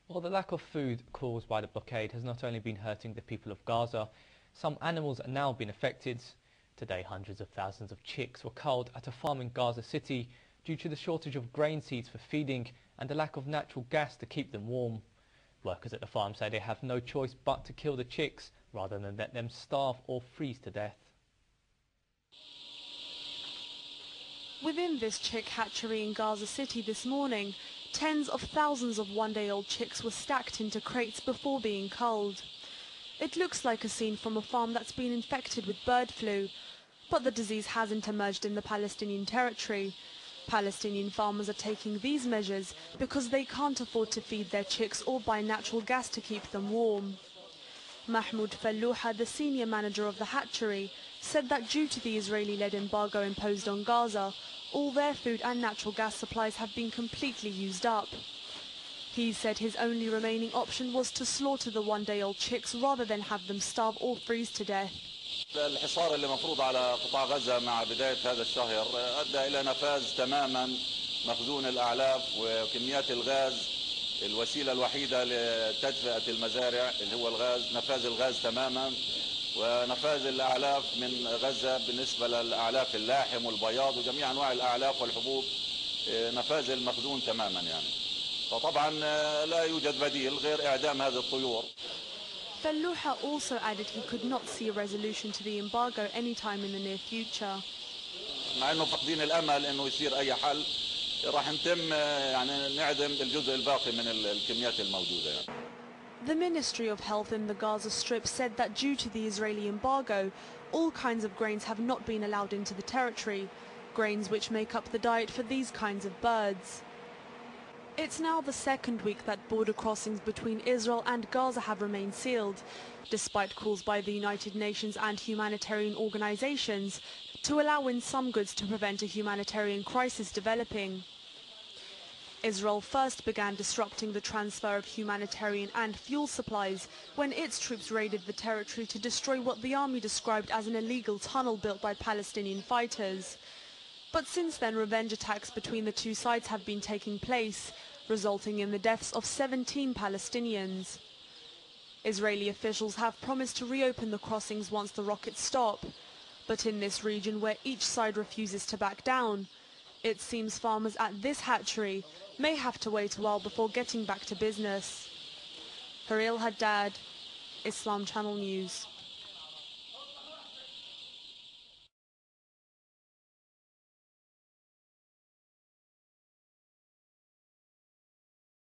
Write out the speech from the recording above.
Well, the lack of food caused by the blockade has not only been hurting the people of Gaza, some animals are now being affected. Today, hundreds of thousands of chicks were culled at a farm in Gaza City due to the shortage of grain seeds for feeding and the lack of natural gas to keep them warm. Workers at the farm say they have no choice but to kill the chicks rather than let them starve or freeze to death. Within this chick hatchery in Gaza City this morning, tens of thousands of one-day-old chicks were stacked into crates before being culled. It looks like a scene from a farm that's been infected with bird flu, but the disease hasn't emerged in the Palestinian territory. Palestinian farmers are taking these measures because they can't afford to feed their chicks or buy natural gas to keep them warm. Mahmoud Fallouha, the senior manager of the hatchery, said that due to the Israeli-led embargo imposed on Gaza, all their food and natural gas supplies have been completely used up. He said his only remaining option was to slaughter the one-day-old chicks rather than have them starve or freeze to death. الحصار اللي مفروض على قطاع غزة مع بداية هذا الشهر أدى إلى نفاذ تماما مخزون الأعلاف وكميات الغاز. الوسيلة الوحيدة لتدفئة المزارع اللي هو الغاز، نفاذ الغاز تماما ونفاذ الأعلاف من غزة بالنسبة للأعلاف اللحم والبياض وجميع أنواع الأعلاف والحبوب، نفاذ المخزون تماما يعني. فطبعا لا يوجد بديل غير إعدام هذه الطيور. Fallouha also added he could not see a resolution to the embargo anytime in the near future. مع إنه فاقدين الأمل إنه يصير أي حل، راح نتم يعني نعدم الجزء الباقي من الكميات الموجودة يعني. The Ministry of Health in the Gaza Strip said that due to the Israeli embargo, all kinds of grains have not been allowed into the territory, grains which make up the diet for these kinds of birds. It's now the second week that border crossings between Israel and Gaza have remained sealed, despite calls by the United Nations and humanitarian organizations to allow in some goods to prevent a humanitarian crisis developing. Israel first began disrupting the transfer of humanitarian and fuel supplies when its troops raided the territory to destroy what the army described as an illegal tunnel built by Palestinian fighters. But since then, revenge attacks between the two sides have been taking place, resulting in the deaths of 17 Palestinians. Israeli officials have promised to reopen the crossings once the rockets stop. But in this region where each side refuses to back down, it seems farmers at this hatchery may have to wait a while before getting back to business. Haril Haddad, Islam Channel News.